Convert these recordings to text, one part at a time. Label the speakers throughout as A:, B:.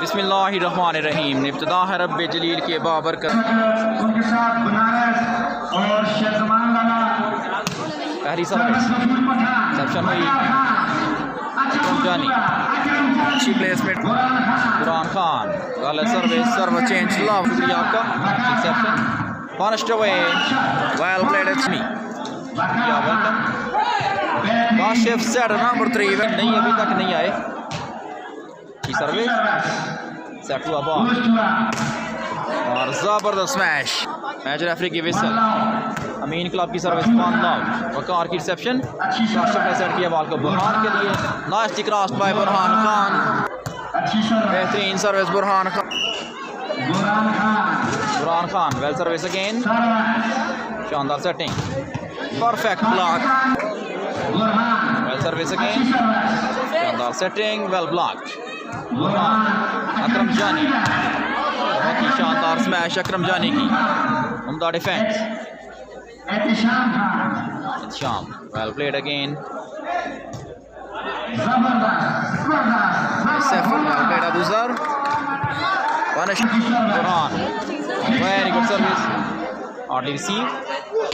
A: बिस्मिल्लाहिर्रहमानिर्रहीम। इब्तिदा है रब्ब जलील के बाबरकत। पहली सर्विस रिसेप्शन हुई जानी, अच्छी प्लेसमेंट बुरहान खान, गलत सर्विस, सर्व चेंज लव, शुक्रिया आपका। Reception punished away, well played it's me, या वेलकम। काशिफ सेट नंबर 3 नहीं, अभी तक नहीं आए। की सर्विस सेट हुआ बॉल और जबरदस्त स्मैश। मैच रेफरी की विसल। अमीन क्लब की सर्विस 1 लव। वकार की रिसेप्शन, काशिफ ने सेट किया बॉल को बुरहान के लिए। Nice cross by Burhan Khan, बेहतरीन service Burhan Khan. Burhan Khan well service again, शानदार setting, perfect block, well service again, शानदार setting, well blocked. Akram Jani, बहुत ही शानदार स्मैश अकरम जानी की, उम्दा defence. Ehtesham well played again, Abuzar, burhaan, very good service, hardly received,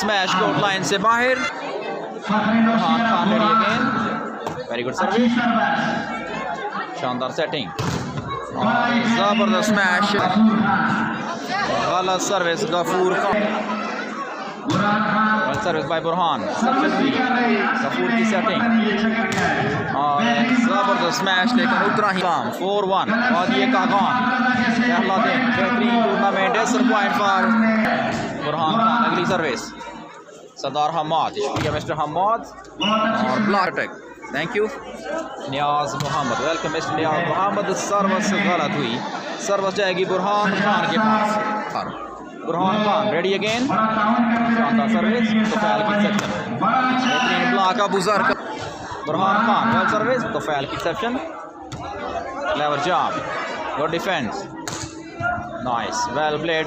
A: smash court line से बाहर, burhaan Khan ready again, very good service, शानदार सेटिंग और जबरदस्त स्मैश, गलत सर्विस गफूर का, सर्विस बाय बुरहान, गफूर की सेटिंग और जबरदस्त स्मैश, लेकिन उतना ही काम। 4-1 वाली कागान, पहला दिन बेहतरीन tournament, 10 point for Burhan Khan. अगली सर्विस सरदार हमाद, शुक्रिया मिस्टर हमाद, और block attack, thank you. Niaz Mohammad, welcome mister Niaz Mohammad. Service गलत हुई, सर्विस जाएगी बुरहान खान के पास। बुरहान खान रेडी अगेन, शानदार सर्विस, तफैल की सेक्शन, बेहतरीन ब्लॉक अबूज़र का। बुरहान खान वेल सर्विस, तफैल की section, clever job, good defence, nice, well played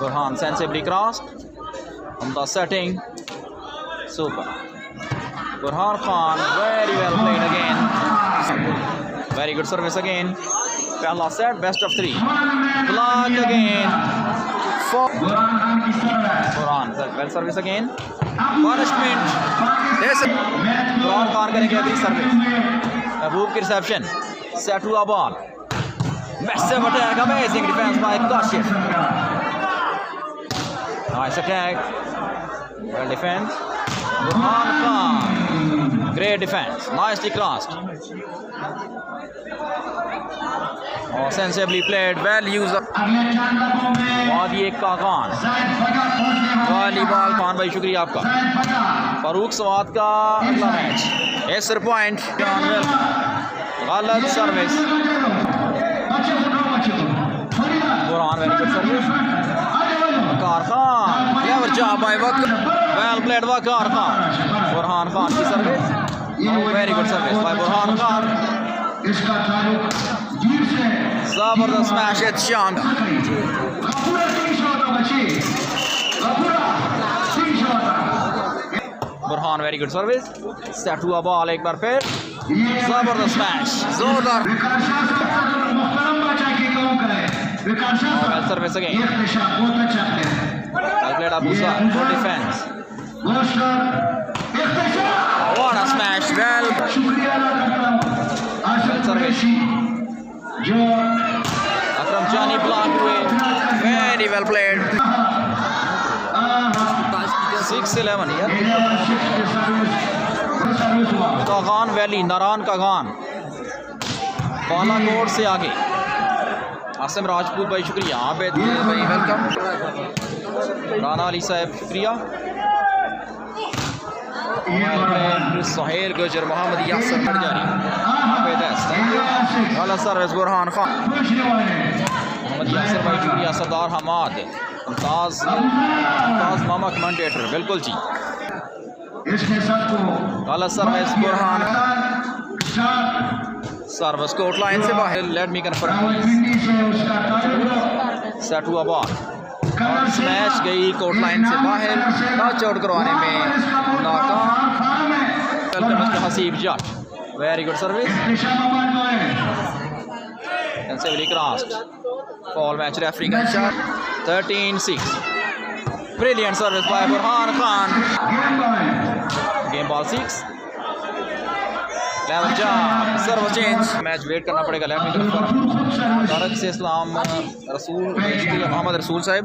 A: Burhan sensibly crossed, उम्दा setting, super. Burhan Khan very well played again, very good service again, पहला set best of 3, block again, Burhan well service again, punishment, Burhan Khan करेंगे अगली सर्विस। महबूब की reception, set हुआ ball, massive attack, amazing defence by Kashif, nice attack, well defence, Burhan Khan, great defence, nicely crossed और sensibly played, well use. वाली कागान, volleyball Khan भाई शुक्रिया आपका। फारूक सवाद का अगला मैच, 10 पॉइंट, गलत service, Burhan very good service, Waqar Khan, clever job by Waqar, well played Waqar Khan. Burhan Khan की service, very good service by Burhan Khan, जबरदस्त smash, Ehtisham, Burhan very good service, set हुआ बॉल एक बार फिर, जबरदस्त स्मैश, जोरदार service again, played Abuzar, good defence, what a smash, well service, Akram Jani block हुए, very well played, 6-11 यार। कागान वैली, नारान कागान, बालाकोट से आगे, आसिम राजपूत भाई शुक्रिया, आबिद भाई वेलकम, राना अली साहब शुक्रिया, सोहेल गुजर, मोहम्मद यासर जानी, गलत सर्विस बुरहान खान, मोहम्मद यासर भाई शुक्रिया, सरदार हमाद, मुमताज मामा कमेंटेटर, बिल्कुल जी, गलत service Burhan, service court line से बाहर, लेट मी कन्फर्म, सेट हुआ बॉल, स्मैश गई कोर्ट लाइन से बाहर, टच आउट करवाने में नाकाम। हसीब जट, Very good service. Defensively crossed. Foul match referee can shot. 13-6. Brilliant service by Burhan Khan. Game ball 6. Level job. Serve change. Match wait करना पड़ेगा left की तरफ पर. तारक से इस्लाम रसूल मोहम्मद रसूल साहब.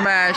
A: smash.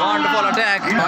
A: Wonderful attack.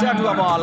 A: set to a ball.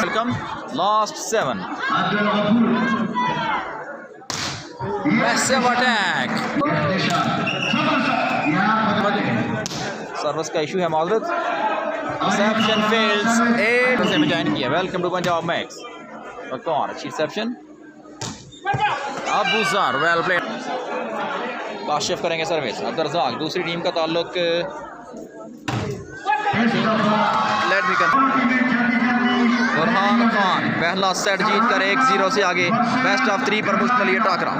A: Welcome. Last 7. Massive attack. Service का इशू है माजरत. रिसेप्शन फेल्स 8 से में ज्वाइन किया. Welcome to Punjab Max. Waqar अच्छी reception. Abuzar well played. Kashif करेंगे सर्विस. अब्दुर्रज़ाक दूसरी टीम का ताल्लुक लेट मी कर. बुरहान खान पहला सेट जीत कर 1-0 से आगे. बेस्ट ऑफ 3 पर मुश्तमिल ये टाकरा.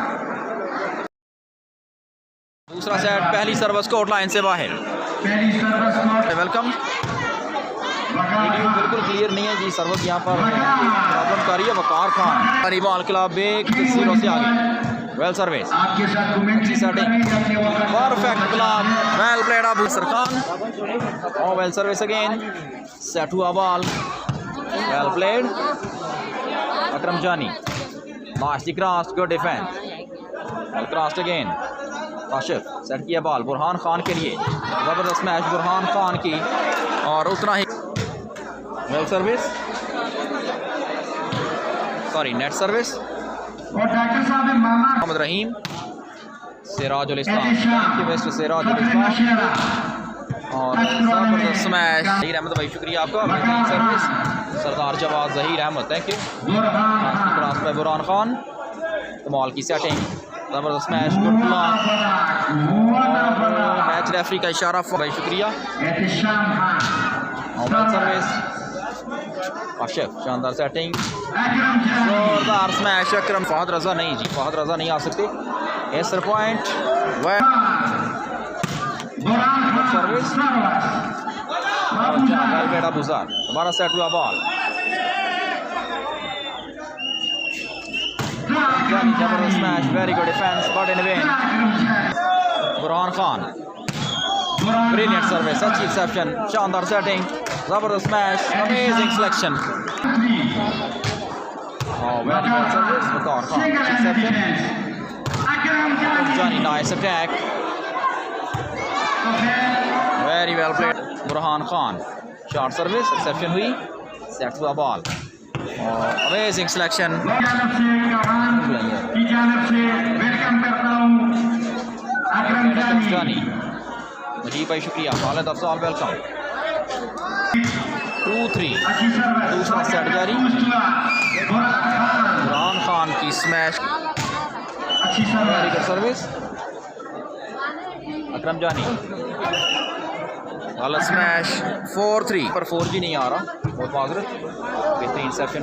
A: दूसरा सेट पहली सर्विस कोर्ट लाइन से बाहर. वेलकम. वीडियो बिल्कुल क्लियर नहीं है जी. सर्विस यहाँ पर प्रॉब्लम कर रही है. वकार खान हरी बॉल क्लब 1-0 से आगे. वेल सर्विस अच्छी setting. Perfect club. Well played Abuzar Khan. और वेल सर्विस अगेन. सेट हुआ ball. Well played. Akram Jani. Nicely crossed. Good defence. Well crossed again. Kashif set किया बॉल बुरहान खान के लिए. ज़बरदस्त मैच बुरहान खान की. और उतना ही well service sorry net service. Mohammad Rahim Sirajul Islam वेस्ट सिराजुल इस्लाम. और ज़बरदस्त स्मैश. ज़हीर अहमद भाई शुक्रिया आपका. Service Sardar Jawad Zaheer Ahmed thank you. Cross by Burhan Khan. कमाल की सेटिंग. ज़बरदस्त smash. Good block. Match referee का इशारा भाई शुक्रिया. सर्विस काशिफ शानदार सेटिंग. जोरदार स्मैश. अकरम फहद रजा नहीं जी. फहद रजा नहीं आ सकते. Ace point. सर्विस अबूज़र. हमारा सेट हुआ बॉल. जबरदस्त smash. Very good defence but in vain. Burhan Khan brilliant service. अच्छी रिसेप्शन. शानदार सेटिंग. जबरदस्त smash. Amazing selection. Very good service. Waqar Khan reception. Jani nice attack. Very well played. Burhan Khan short service. Reception हुई. Set हुआ ball. Amazing selection. Jani मुझे भाई शुक्रिया. Khalid Afzal welcome. 2-3 दूसरा set जारी. बुरहान खान की smash. Very good service. Akram Jani वाला स्मैश. 4-3 पर 4G नहीं आ रहा. बहुत माजरत. बेहतरीन section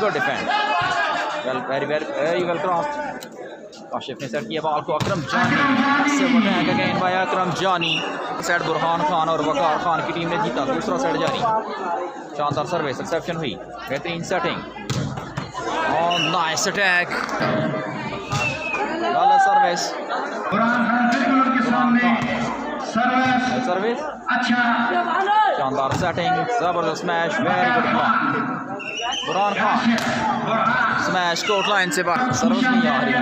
A: good defence. Very well crossed. Kashif ने सेट किया बॉल को. अकरम जानी अटैक अगेन बाय अकरम जानी. सेट बुरहान खान और वकार खान की टीम ने जीता. दूसरा सेट जारी. शानदार सर्विस. रिसेप्शन हुई. बेहतरीन सेटिंग. और नाइस अटैक. सर्विस सर्विस शानदार सेटिंग. जबरदस्त smash. Very good block. Burhan Khan smash court line से बाहर. सर्विस नहीं आ रही.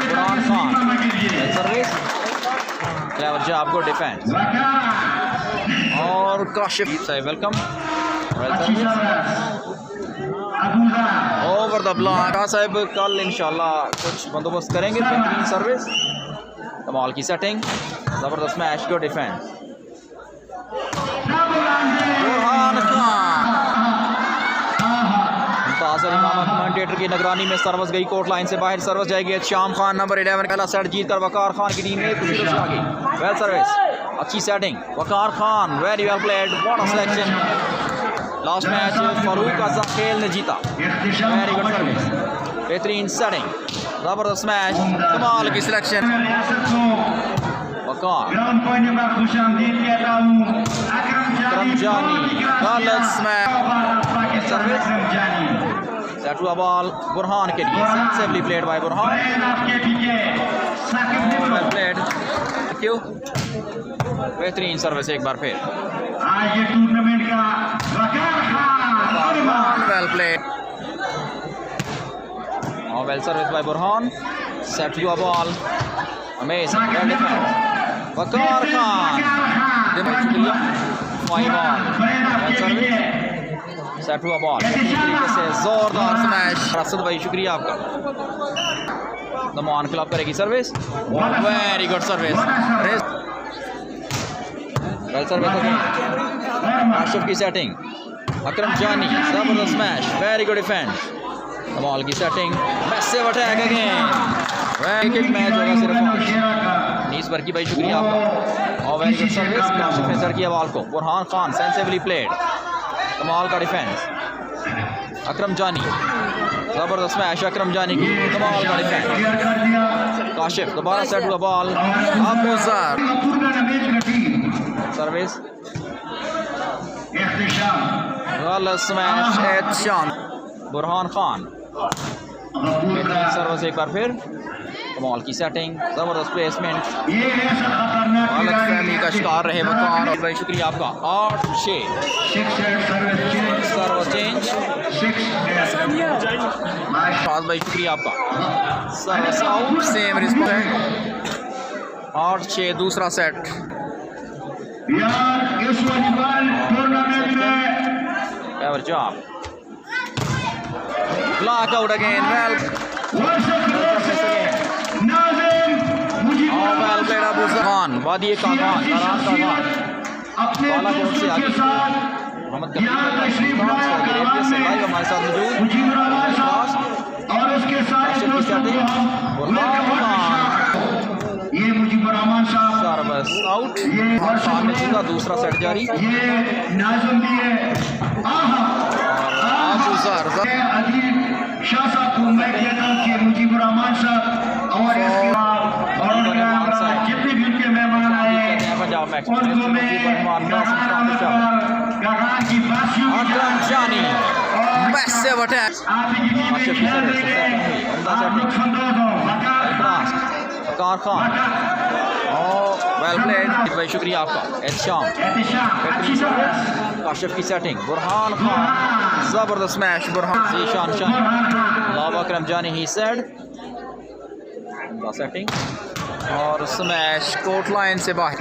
A: Burhan Khan service. Clever job. Good defence. और काशिफ साहब welcome. Well service over the block. साहब कल इंशाल्लाह कुछ बंदोबस्त करेंगे. बेहतरीन सर्विस. कमाल की सेटिंग. जबरदस्त match. Good defence. Burhan Khan commentator की निगरानी में सर्विस गई कोर्ट लाइन से बाहर. सर्विस जाएगी शाम खान नंबर 11 पहला सेट जीत कर वकार खान की टीम में 1-0 से आगे. वेल सर्विस अच्छी setting Waqar Khan, very well played, what a selection. Last match Farooq आजा खेल ने जीता, वेरी गुड सर्विस, बेहतरीन सेटिंग, जबरदस्त मैच, कमाल की सिलेक्शन। वकार अकरम जानी, गलत स्मैश सर्विस, सेट हुआ बॉल बुरहान के लिए, sensibly played by Burhan, well played, क्यों बेहतरीन सर्विस एक बार फिर।
B: आज ये टूर्नामेंट का
A: वेल प्लेड और well service by Burhan, set हुआ बॉल, अमेजिंग, वेल डिफेंस, वकार खान, शुक्रिया, fine ball, well service, set हुआ बॉल, तरीके से जोरदार स्मैश, राशिद भाई शुक्रिया आपका। नमान क्लब करेगी service, very good service, well service again, Kashif की सेटिंग, अकरम जानी, जबरदस्त स्मैश, वेरी गुड डिफेंस, कमाल की setting, massive attack again, very kick match होगा सिर्फ नीस पर की भाई शुक्रिया आपका। और वेरी गुड सर्विस, काशिफ ने सर किया बॉल को, बुरहान खान सेंसिबली प्लेड, कमाल का डिफेंस, अकरम जानी, जबरदस्त मैच, अकरम जानी की कमाल का डिफेंस, काशिफ दोबारा सेट हुआ बॉल, अबूज़र सर्विस, गलत स्मैश, एहतशाम, बुरहान खान, सर्विस एक बार फिर, कमाल की सेटिंग, जबरदस्त प्लेसमेंट, गलत फहमी का शिकार रहे वकार, और भाई शुक्रिया आपका। 8-6 सर्व चेंज, खास भाई शुक्रिया आपका। सर्विस आउट, सेम रिस्पॉन्स, 8-6 दूसरा सेट।
B: यार इस वॉलीबॉल टूर्नामेंट में
A: ever job, block out again, well well played Abuzar Khan, वाली कागान, बाला कोर्ट से आगे मोहम्मद लाइव हमारे साथ मौजूद,
B: और उसके साथ ये मुजीबुर रहमान साहब
A: सर्विस आउट, सामने सीधा दूसरा सेट जारी,
B: ये नाज़ुम भी है,
A: अबूज़र
B: अदील शाह साहब को मैं कहता हूँ कि मुजीबुर रहमान साहब और जितने भी उनके मेहमान आए
A: पंजाब मैक्स
B: उनको मैं कागान की बातचीत,
A: अकरम जानी, मैसिव अटैक, वकार खान, वेल प्लेड भाई शुक्रिया आपका। एहतशाम, काशिफ की सेटिंग, बुरहान खान, जबरदस्त स्मैश, बुरहान जीशान शान, लाभ अकरम जानी ही सेड, सेटिंग और स्मैश कोर्ट लाइन से बाहर,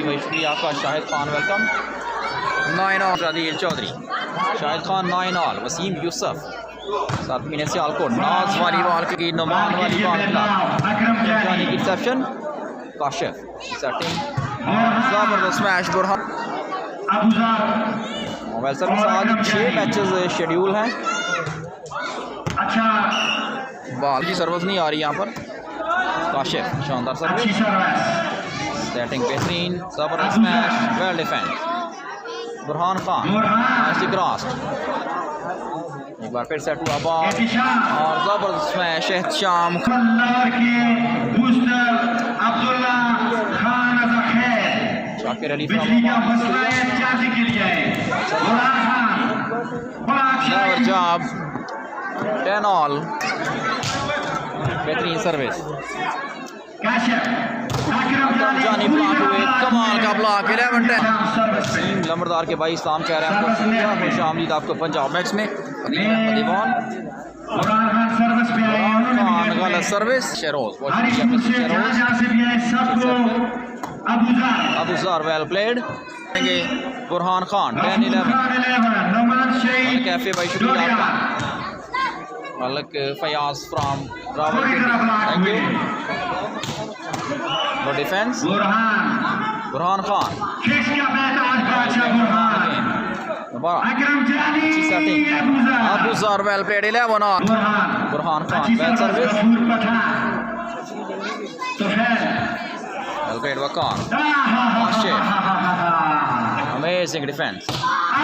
A: भाई शुक्रिया आपका। Shahid Khan welcome, 9 all, Adeel Chaudhry, Shahid Khan 9 all, Waseem Yousuf 7 महीने से आल को, नाज वॉलीबॉल की, नोमान वॉलीबॉल क्लब, जानी की रिसेप्शन, काशिफ सेटिंग, जबरदस्त स्मैश, बुरहान, मोबाइल सर्विस। आज 6 मैचेस शेड्यूल हैं,
B: अच्छा
A: बॉल की सर्विस नहीं आ रही यहाँ पर, काशिफ शानदार सर्विस, सेटिंग बेहतरीन, जबरदस्त smash, well defence, Burhan Khan nicely crossed, एक बार फिर सेट हुआ बॉल और जबरदस्त smash, Ehtesham, Shakir Ali job, 10 all, बेहतरीन सर्विस, जानी ब्लॉक हुए, कमाल का ब्लॉक, 11-10, लंबरदार के भाई इस्लाम कह रहे हैं खुश आमदीद आपको पंजाब मैक्स में। गलत service, Sheroz, Abuzar well played, Burhan Khan 10-11, Kaif भाई शुक्रिया आपका। Malik Fayyaz from Rawalpindi, thank you. Good defence, Burhan Khan, अच्छी setting, Abuzar well played, 11 all, Burhan Khan well service, Well played Waqar. Kashif. Amazing defense.